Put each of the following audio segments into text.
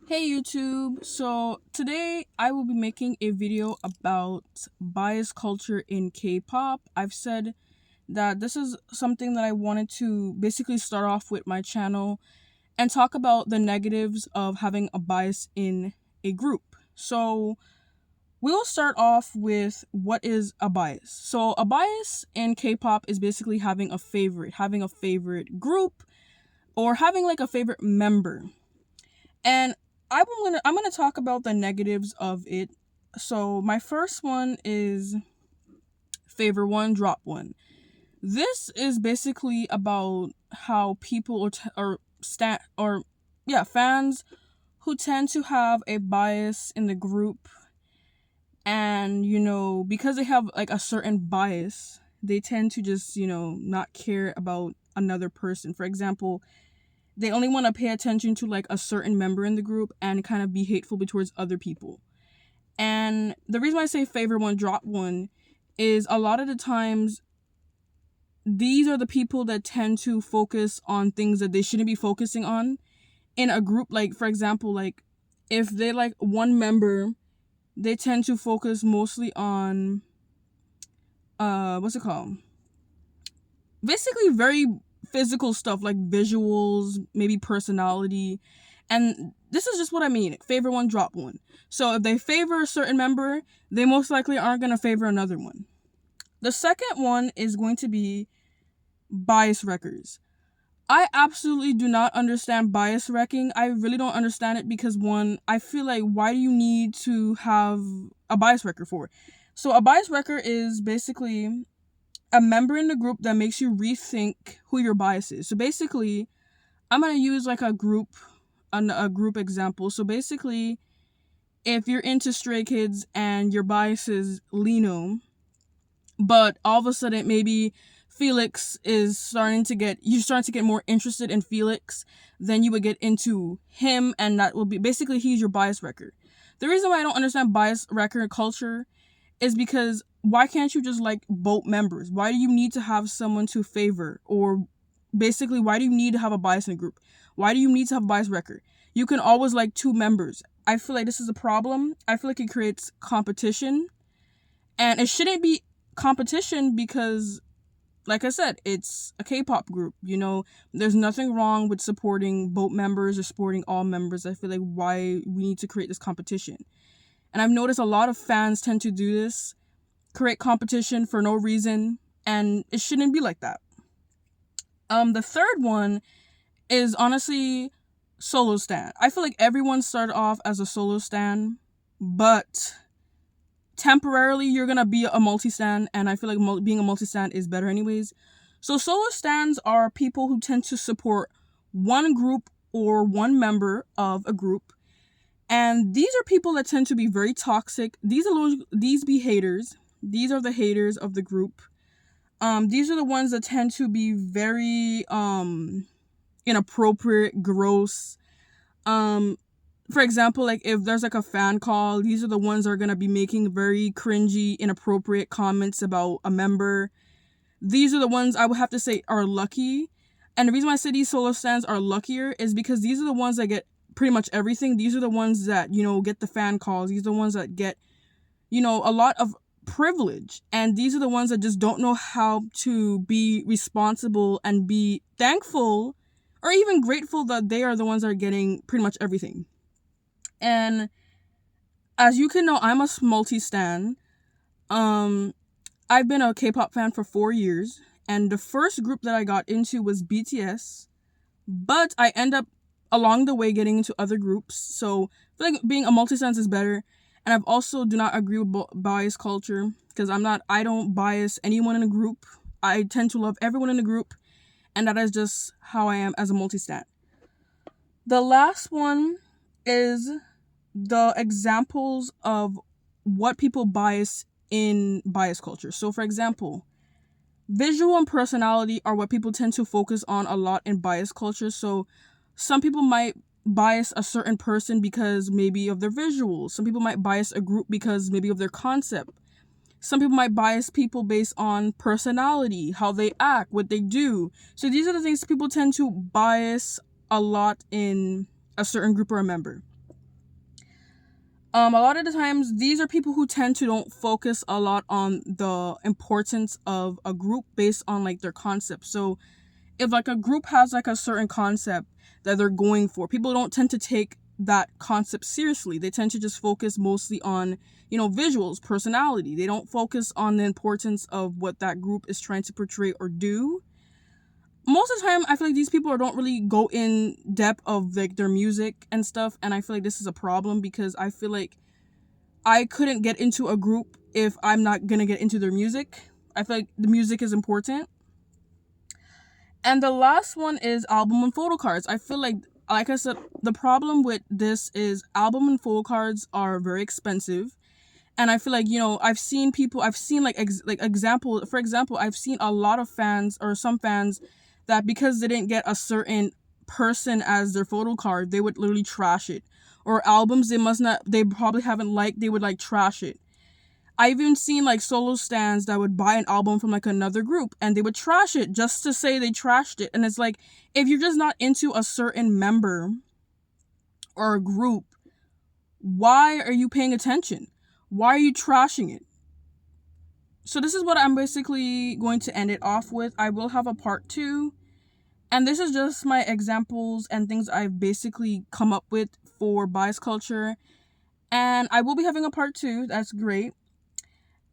Hey YouTube, so today I will be making a video about bias culture in K-pop. I've said that this is something that I wanted to basically start off with my channel and talk about the negatives of having a bias in a group. So we'll start off with what is a bias. So a bias in K-pop is basically having a favorite group, or having like a favorite member. And I'm gonna talk about the negatives of it. So my first one is favor one, drop one. This is basically about how people fans who tend to have a bias in the group, and because they have like a certain bias, they tend to just not care about another person. For example, they only want to pay attention to like a certain member in the group and kind of be hateful towards other people. And the reason why I say favor one, drop one is a lot of the times these are the people that tend to focus on things that they shouldn't be focusing on in a group. Like, for example, like if they like one member, they tend to focus mostly on what's it called? Basically very physical stuff like visuals, maybe personality. And this is just what I mean. Favor one, drop one. So if they favor a certain member, they most likely aren't going to favor another one. The second one is going to be bias wreckers. I absolutely do not understand bias wrecking. I really don't understand it because, one, I feel like, why do you need to have a bias wrecker for? So a bias wrecker is basically a member in the group that makes you rethink who your bias is. So basically, I'm going to use like a group example. So basically, if you're into Stray Kids and your bias is Lino, but all of a sudden maybe Felix is you're starting to get more interested in Felix, then you would get into him, and that will be basically he's your bias wrecker. The reason why I don't understand bias wrecker culture is because why can't you just like both members? Why do you need to have someone to favor? Or basically, why do you need to have a bias in a group? Why do you need to have a bias record? You can always like two members. I feel like this is a problem. I feel like it creates competition, and it shouldn't be competition because, like I said, it's a K-pop group. There's nothing wrong with supporting both members or supporting all members. I feel like why we need to create this competition. And I've noticed a lot of fans tend to do this, create competition for no reason, and it shouldn't be like that. The third one is honestly solo stan. I feel like everyone started off as a solo stan, but temporarily you're gonna be a multi-stan, and I feel like being a multi-stan is better anyways. So solo stans are people who tend to support one group or one member of a group, and these are people that tend to be very toxic. These be haters. These are the haters of the group. These are the ones that tend to be very inappropriate, gross. For example, like if there's like a fan call, these are the ones that are gonna be making very cringy, inappropriate comments about a member. These are the ones I would have to say are lucky. And the reason why I say these solo stans are luckier is because these are the ones that get pretty much everything. These are the ones that, get the fan calls. These are the ones that get, a lot of privilege. And these are the ones that just don't know how to be responsible and be thankful or even grateful that they are the ones that are getting pretty much everything. And as you can know, I'm a multi-stan. I've been a K-pop fan for 4 years, and the first group that I got into was BTS, but I end up along the way getting into other groups. So I feel like being a multi-stan is better. And I've also do not agree with bias culture because I don't bias anyone in a group. I tend to love everyone in the group, and that is just how I am as a multi-stan. The last one is the examples of what people bias in bias culture. So, for example, visual and personality are what people tend to focus on a lot in bias culture. So, some people might bias a certain person because maybe of their visuals. Some people might bias a group because maybe of their concept. Some people might bias people based on personality, how they act, what they do. So these are the things people tend to bias a lot in a certain group or a member. A lot of the times these are people who tend to don't focus a lot on the importance of a group based on like their concept. So if like a group has like a certain concept that they're going for, people don't tend to take that concept seriously. They tend to just focus mostly on, visuals, personality. They don't focus on the importance of what that group is trying to portray or do. Most of the time I feel like these people don't really go in depth of like their music and stuff, and I feel like this is a problem because I feel like I couldn't get into a group if I'm not gonna get into their music. I feel like the music is important. And the last one is album and photo cards. I feel like I said, the problem with this is album and photo cards are very expensive. And I feel like, I've seen like example, for example, I've seen a lot of fans or some fans that because they didn't get a certain person as their photo card, they would literally trash it. Or albums they probably haven't liked, they would like trash it. I've even seen like solo stands that would buy an album from like another group and they would trash it just to say they trashed it. And it's like, if you're just not into a certain member or a group, why are you paying attention? Why are you trashing it? So this is what I'm basically going to end it off with. I will have a part 2. And this is just my examples and things I've basically come up with for bias culture. And I will be having a part 2. That's great.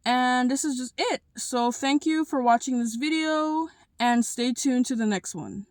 And this is just it. So thank you for watching this video and stay tuned to the next one.